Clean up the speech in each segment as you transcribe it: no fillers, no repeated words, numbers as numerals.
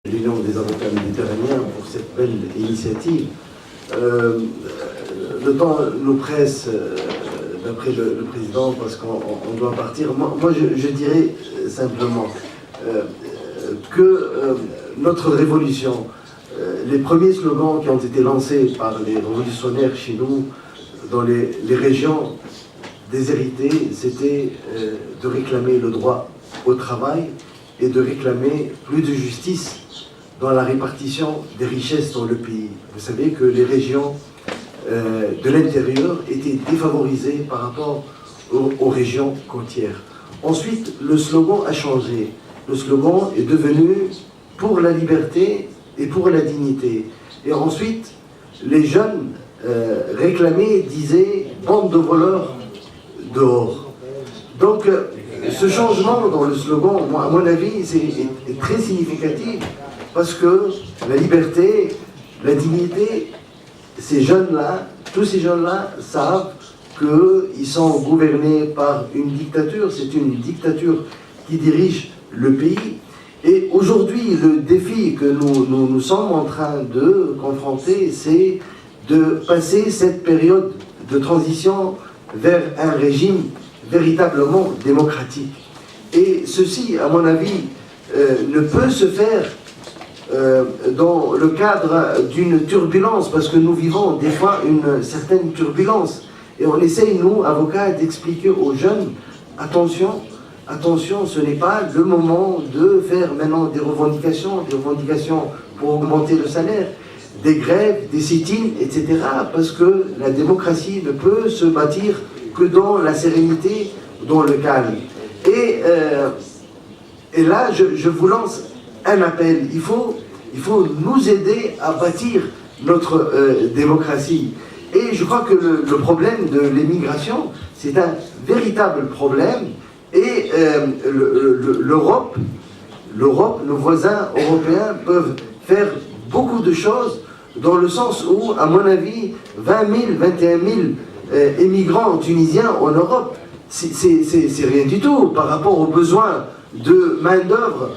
l'Union des avocats méditerranéens pour cette belle initiative. Le temps nous presse, d'après le président, parce qu'on doit partir. Moi je dirais simplement que notre révolution, les premiers slogans qui ont été lancés par les révolutionnaires chez nous, dans les régions déshéritées, c'était de réclamer le droit au travail et de réclamer plus de justice dans la répartition des richesses dans le pays. Vous savez que les régions de l'intérieur étaient défavorisées par rapport aux régions côtières. Ensuite, le slogan a changé. Le slogan est devenu « pour la liberté et pour la dignité ». Et ensuite, les jeunes réclamaient, disaient « bande de voleurs dehors ». Donc, ce changement dans le slogan, à mon avis, est très significatif, parce que la liberté, la dignité, ces jeunes-là, tous ces jeunes-là savent qu'ils sont gouvernés par une dictature. C'est une dictature qui dirige le pays. Et aujourd'hui, le défi que nous sommes en train de confronter, c'est de passer cette période de transition vers un régime véritablement démocratique. Et ceci, à mon avis, ne peut se faire dans le cadre d'une turbulence, parce que nous vivons des fois une certaine turbulence. Et on essaye, nous, avocats, d'expliquer aux jeunes, attention, attention, ce n'est pas le moment de faire maintenant des revendications pour augmenter le salaire, des grèves, des sit-ins, etc. Parce que la démocratie ne peut se bâtir que dans la sérénité, dans le calme. Et là, je vous lance un appel. Il faut nous aider à bâtir notre démocratie. Et je crois que le problème de l'immigration, c'est un véritable problème. Et l'Europe, nos voisins européens peuvent faire beaucoup de choses, dans le sens où, à mon avis, 20 000, 21 000 immigrants tunisiens en Europe, c'est rien du tout par rapport aux besoins de main-d'œuvre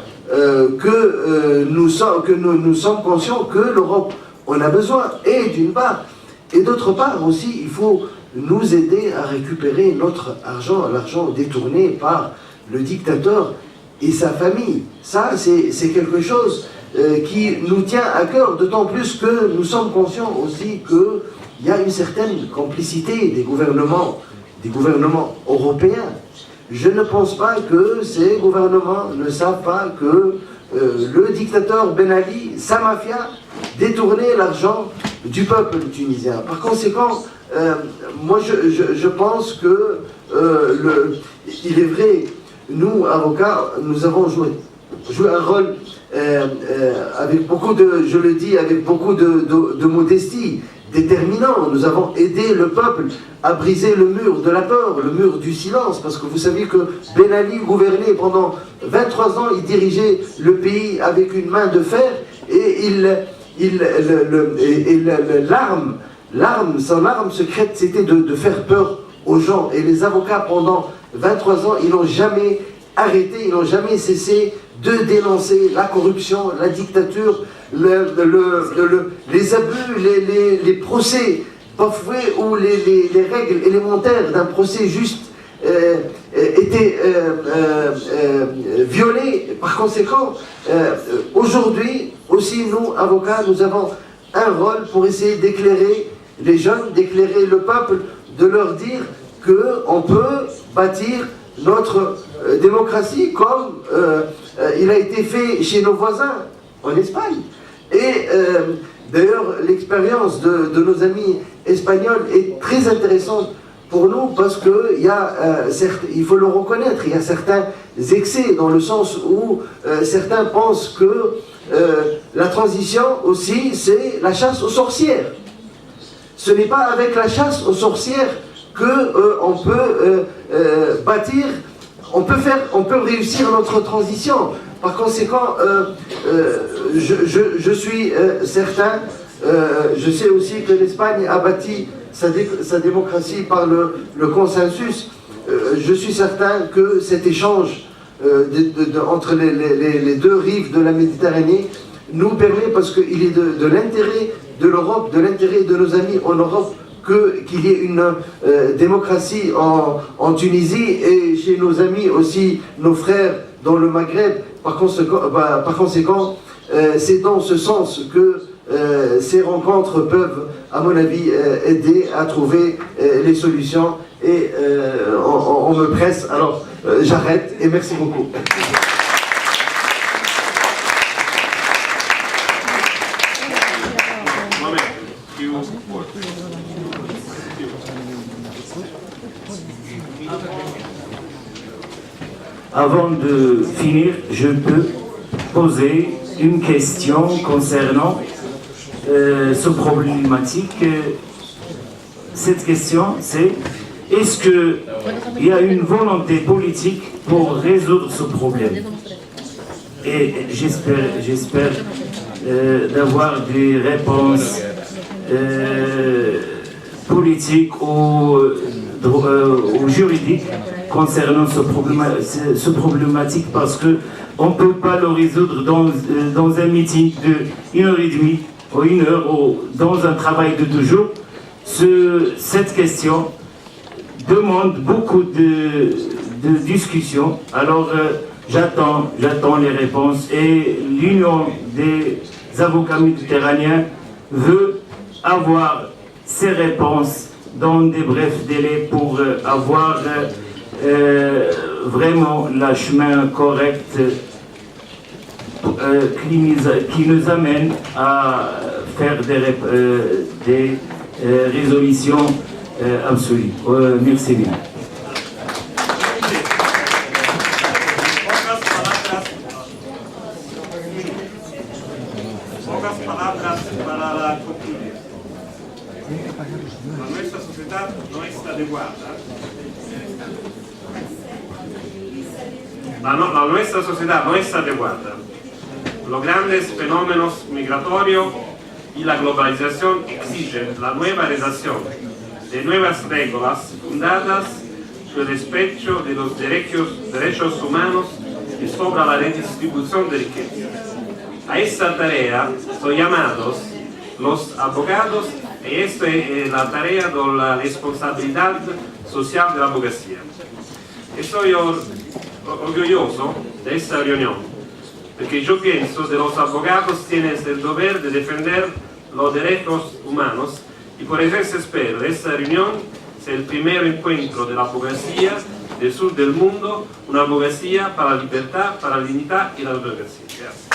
que nous sommes conscients que l'Europe en a besoin, et d'une part. Et d'autre part aussi, il faut nous aider à récupérer notre argent, l'argent détourné par le dictateur et sa famille. Ça, c'est quelque chose qui nous tient à cœur, d'autant plus que nous sommes conscients aussi qu'il y a une certaine complicité des gouvernements européens. Je ne pense pas que ces gouvernements ne savent pas que le dictateur Ben Ali, sa mafia, détournait l'argent du peuple tunisien. Par conséquent, moi je pense que il est vrai, nous, avocats, nous avons joué un rôle avec beaucoup de, je le dis, avec beaucoup de modestie, déterminant. Nous avons aidé le peuple à briser le mur de la peur, le mur du silence, parce que vous savez que Ben Ali gouvernait pendant 23 ans, il dirigeait le pays avec une main de fer, et son arme secrète, c'était de faire peur aux gens. Et les avocats, pendant 23 ans, ils n'ont jamais arrêté, ils n'ont jamais cessé de dénoncer la corruption, la dictature, les abus, les procès bafoués, où les règles élémentaires d'un procès juste étaient violées. Par conséquent, aujourd'hui aussi, nous, avocats, nous avons un rôle pour essayer d'éclairer les jeunes, d'éclairer le peuple, de leur dire qu'on peut bâtir notre démocratie comme il a été fait chez nos voisins en Espagne. Et d'ailleurs, l'expérience de nos amis espagnols est très intéressante pour nous, parce qu'il y a, il faut le reconnaître, il y a certains excès, dans le sens où certains pensent que la transition aussi, c'est la chasse aux sorcières. Ce n'est pas avec la chasse aux sorcières qu'on peut bâtir, on peut réussir notre transition. Par conséquent, je suis certain, je sais aussi que l'Espagne a bâti sa démocratie par le consensus. Je suis certain que cet échange entre les deux rives de la Méditerranée nous permet, parce qu'il est de l'intérêt de l'Europe, de l'intérêt de nos amis en Europe, qu'il y ait une démocratie en Tunisie et chez nos amis aussi, nos frères dans le Maghreb. Par conséquent, c'est dans ce sens que ces rencontres peuvent, à mon avis, aider à trouver les solutions. Et on me presse, alors j'arrête et merci beaucoup. Avant de finir, je peux poser une question concernant ce problématique. Cette question, c'est: est-ce qu'il y a une volonté politique pour résoudre ce problème? Et j'espère d'avoir des réponses politiques ou juridiques concernant ce problématique, parce qu'on ne peut pas le résoudre dans un meeting de 1h30 ou 1 heure ou dans un travail de 2 jours. Cette question demande beaucoup de discussions. Alors j'attends les réponses, et l'Union des avocats méditerranéens veut avoir ces réponses dans des brefs délais pour avoir vraiment le chemin correct qui nous amène à faire des résolutions absolues. Merci bien. La nuestra sociedad no está adecuada. La nuestra sociedad no está adecuada. Los grandes fenómenos migratorios y la globalización exigen la nueva redacción de nuevas reglas fundadas sobre el respeto de los derechos humanos y sobre la redistribución de riqueza. A esta tarea son llamados los abogados, y esta es la tarea de la responsabilidad social de la abogacía. Estoy orgulloso de esta reunión, porque yo pienso que los abogados tienen el deber de defender los derechos humanos, y por eso espero que esta reunión sea el primer encuentro de la abogacía del sur del mundo, una abogacía para la libertad, para la dignidad y la democracia. Gracias.